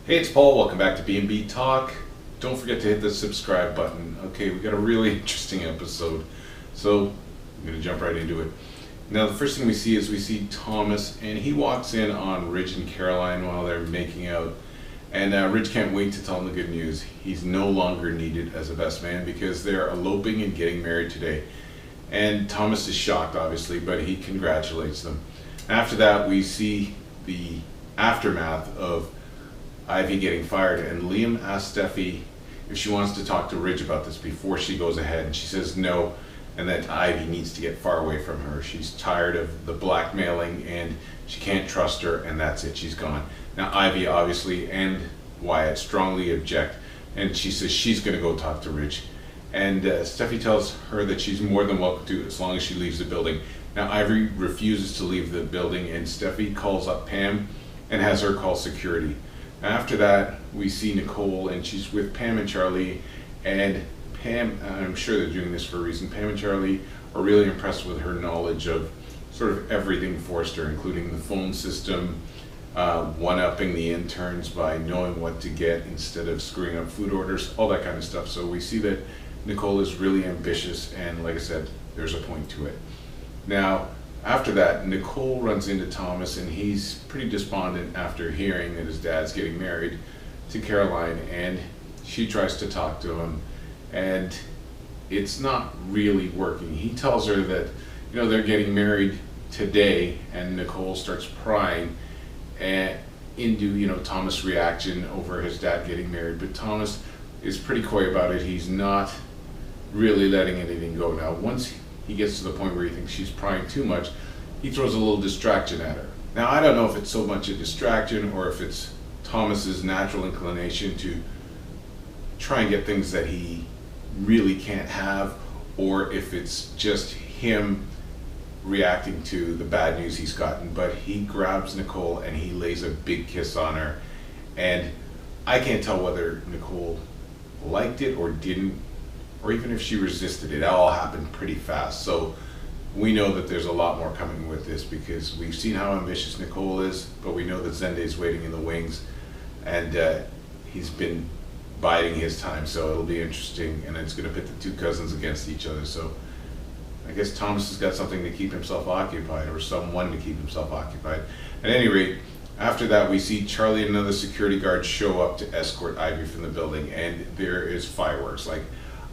Hey, it's Paul. Welcome back to B&B Talk. Don't forget to hit the subscribe button. Okay, we got a really interesting episode, so I'm going to jump right into it. Now, the first thing we see is we see Thomas, and he walks in on Ridge and Caroline while they're making out. And Ridge can't wait to tell him the good news. He's no longer needed as a best man because they're eloping and getting married today. And Thomas is shocked, obviously, but he congratulates them. After that, we see the aftermath of Ivy getting fired, and Liam asks Steffi if she wants to talk to Ridge about this before she goes ahead, and she says no, and that Ivy needs to get far away from her. She's tired of the blackmailing, and she can't trust her, and that's it, she's gone. Now Ivy obviously and Wyatt strongly object, and she says she's going to go talk to Ridge. And Steffi tells her that she's more than welcome to as long as she leaves the building. Now Ivy refuses to leave the building, and Steffi calls up Pam and has her call security. After that, we see Nicole, and she's with Pam and Charlie, and Pam, I'm sure they're doing this for a reason, Pam and Charlie are really impressed with her knowledge of sort of everything Forrester, including the phone system, one-upping the interns by knowing what to get instead of screwing up food orders, all that kind of stuff. So we see that Nicole is really ambitious, and like I said, there's a point to it. Now, after that, Nicole runs into Thomas, and he's pretty despondent after hearing that his dad's getting married to Caroline, and she tries to talk to him, and it's not really working. He tells her that, they're getting married today, and Nicole starts prying into, Thomas' reaction over his dad getting married, but Thomas is pretty coy about it. He's not really letting anything go. Now, once he gets to the point where he thinks she's prying too much, he throws a little distraction at her. Now, I don't know if it's so much a distraction or if it's Thomas's natural inclination to try and get things that he really can't have, or if it's just him reacting to the bad news he's gotten. But he grabs Nicole and he lays a big kiss on her, and I can't tell whether Nicole liked it or didn't, or even if she resisted it. It all happened pretty fast. So we know that there's a lot more coming with this, because we've seen how ambitious Nicole is, but we know that Zenday's waiting in the wings, and he's been biding his time. So it'll be interesting, and it's going to pit the two cousins against each other. So I guess Thomas has got something to keep himself occupied, or someone to keep himself occupied. At any rate, after that, we see Charlie and another security guard show up to escort Ivy from the building, and there is fireworks. Like,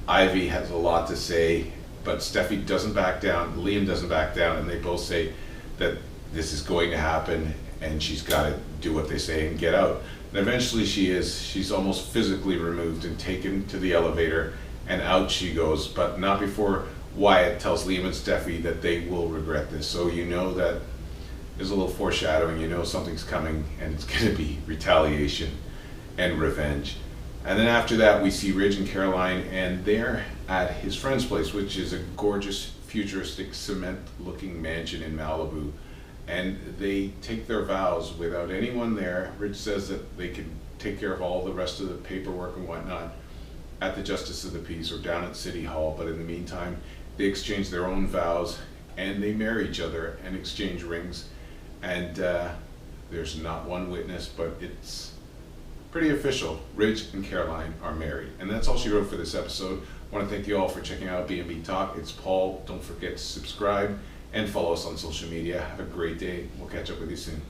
Ivy has a lot to say, but Steffi doesn't back down, Liam doesn't back down, and they both say that this is going to happen, and she's got to do what they say and get out. And eventually she's almost physically removed and taken to the elevator, and out she goes, but not before Wyatt tells Liam and Steffi that they will regret this. So that there's a little foreshadowing, something's coming, and it's going to be retaliation and revenge. And then after that, we see Ridge and Caroline, and they're at his friend's place, which is a gorgeous, futuristic, cement-looking mansion in Malibu. And they take their vows without anyone there. Ridge says that they can take care of all the rest of the paperwork and whatnot at the Justice of the Peace or down at City Hall. But in the meantime, they exchange their own vows, and they marry each other and exchange rings. And there's not one witness, but it's pretty official. Ridge and Caroline are married. And that's all she wrote for this episode. I want to thank you all for checking out B&B Talk. It's Paul. Don't forget to subscribe and follow us on social media. Have a great day. We'll catch up with you soon.